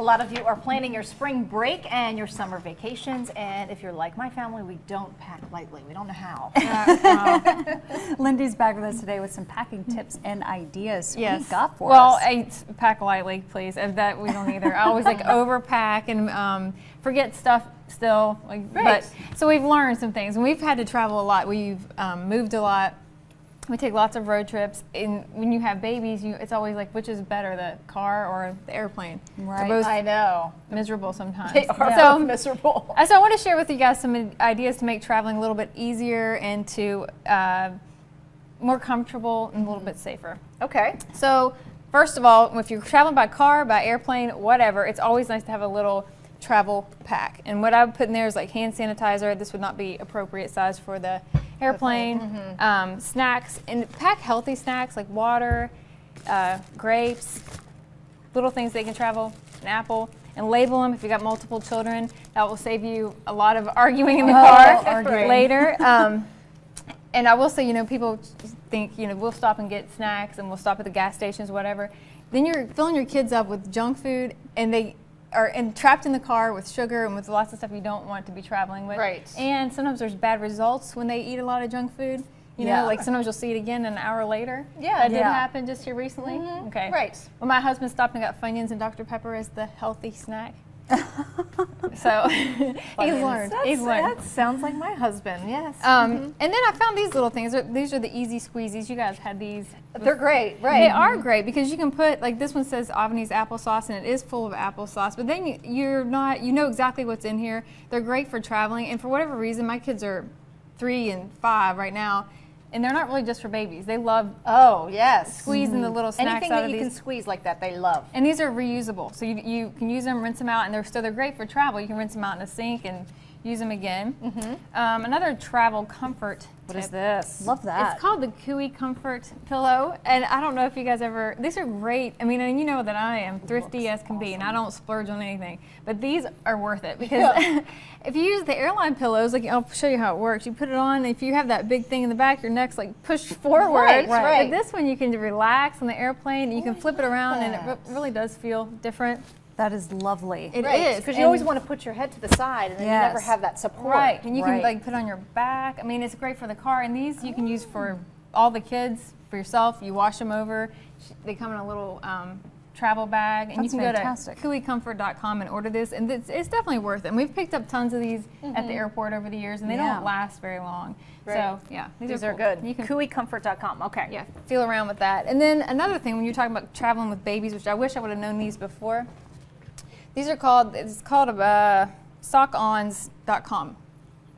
A lot of you are planning your spring break and your summer vacations, and if you're like my family, we don't pack lightly. We don't know how. Lindee's back with us today with some packing tips and ideas. What do you got for well, us? pack lightly, please. That we don't either. I always like overpack and forget stuff still. But so we've learned some things, and we've had to travel a lot. We've moved a lot. We take lots of road trips, and when you have babies, it's always like, which is better, the car or the airplane? Right. They're both I know. miserable sometimes. They are so miserable. So I want to share with you guys some ideas to make traveling a little bit easier and to more comfortable and a little bit safer. Okay. So first of all, if you're traveling by car, by airplane, whatever, it's always nice to have a little travel pack. And what I would put in there is like hand sanitizer. This would not be appropriate size for the airplane. Snacks, and pack healthy snacks like water, grapes, little things they can travel, an apple, and label them if you got multiple children. That will save you a lot of arguing in the car later. And I will say, people think, we'll stop and get snacks and we'll stop at the gas stations, whatever. Then you're filling your kids up with junk food, and they are trapped in the car with sugar and with lots of stuff you don't want to be traveling with. Right. And sometimes there's bad results when they eat a lot of junk food. Like sometimes you'll see it again an hour later. Yeah. That did happen just here recently. Okay. Right. Well, my husband stopped and got Funyuns and Dr. Pepper as the healthy snack. So he's learned. That sounds like my husband. Yes. And then I found these little things. These are the easy squeezies. You guys had these. They're great, right? They are great because you can put, like this one says Avenese applesauce, and it is full of applesauce. But then you know exactly what's in here. They're great for traveling, and for whatever reason, my kids are 3 and 5 right now. And they're not really just for babies. They love squeezing the little snacks Anything out that of you these. can squeeze like that, they love. And these are reusable, so you can use them, rinse them out, and they're great for travel. You can rinse them out in a sink and use them again. Another travel comfort. What is this? Love that. It's called the Kui Comfort pillow, and I don't know if you guys ever. These are great. I mean, and you know that I am thrifty as can be, and I don't splurge on anything. But these are worth it because if you use the airline pillows, like I'll show you how it works. You put it on. If you have that big thing in the back, your neck's like pushed forward. Right. But this one you can relax on the airplane. You can flip it around, and it really does feel different. That is lovely. It is, because you always want to put your head to the side, and then you never have that support. Right, and you can like put it on your back. I mean, it's great for the car, and these you can use for all the kids, for yourself. You wash them over. They come in a little travel bag, and you can go to kuicomfort.com and order this, and it's definitely worth it. And we've picked up tons of these at the airport over the years, and they don't last very long. Right. So yeah, these are good. You can kuicomfort.com. Okay. Yeah, feel around with that. And then another thing, when you're talking about traveling with babies, which I wish I would have known these before. These are called, sockons.com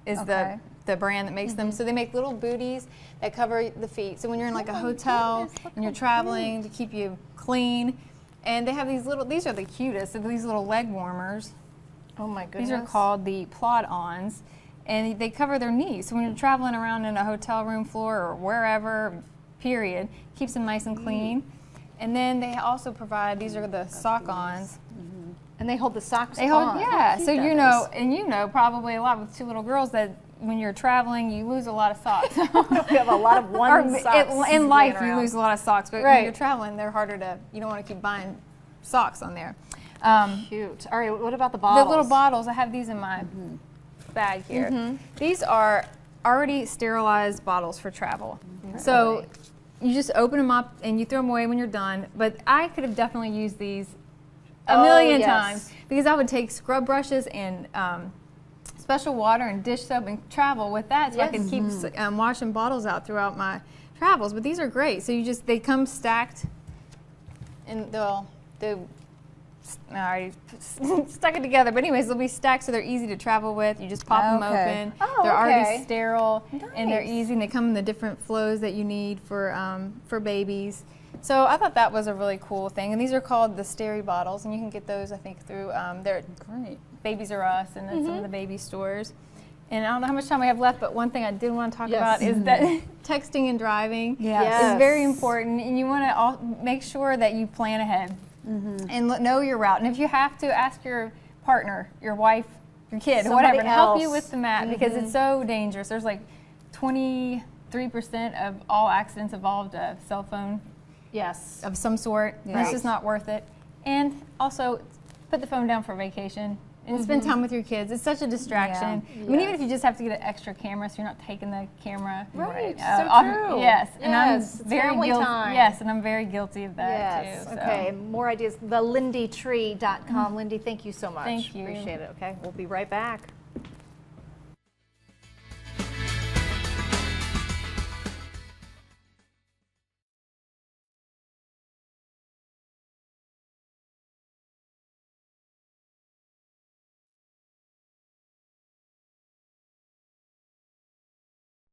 is the brand that makes them. So they make little booties that cover the feet. So when you're in like a hotel and you're traveling to keep you clean, and they have these are the cutest, these little leg warmers. Oh my goodness. These are called the plod-ons, and they cover their knees. So when you're traveling around in a hotel room floor or wherever, period, keeps them nice and clean. And then they also provide, these are the sock-ons. And they hold the socks on. Yeah, so you know probably a lot with 2 little girls that when you're traveling, you lose a lot of socks. We have a lot of socks. In life, you lose a lot of socks, but when you're traveling, they're harder to, you don't want to keep buying socks on there. Cute. All right, what about the bottles? The little bottles, I have these in my bag here. These are already sterilized bottles for travel. So you just open them up and you throw them away when you're done, but I could have definitely used these a million times because I would take scrub brushes and special water and dish soap and travel with that so I can keep washing bottles out throughout my travels. But these are great. So they come stacked, and I already stuck it together. But anyways, they'll be stacked so they're easy to travel with. You just pop them open. They're already sterile and they're easy, and they come in the different flows that you need for babies. So I thought that was a really cool thing. And these are called the Steri bottles, and you can get those, I think, through they're great. Babies R Us and then some of the baby stores. And I don't know how much time we have left, but one thing I did want to talk about is that texting and driving is very important. And you want to make sure that you plan ahead and know your route. And if you have to, ask your partner, your wife, your kid, whatever, to help you with the map because it's so dangerous. There's like 23% of all accidents involved a cell phone of some sort. It's just not worth it. And also, put the phone down for vacation and spend time with your kids. It's such a distraction. Yeah. I mean, even if you just have to get an extra camera so you're not taking the camera. Right. uh, So off- true. Yes. And Yes, I'm it's very family guilty. time. Yes, and I'm very guilty of that Yes. too. So. Okay. More ideas. The LindeeTree.com. Lindee, thank you so much. Thank you. Appreciate it. Okay. We'll be right back.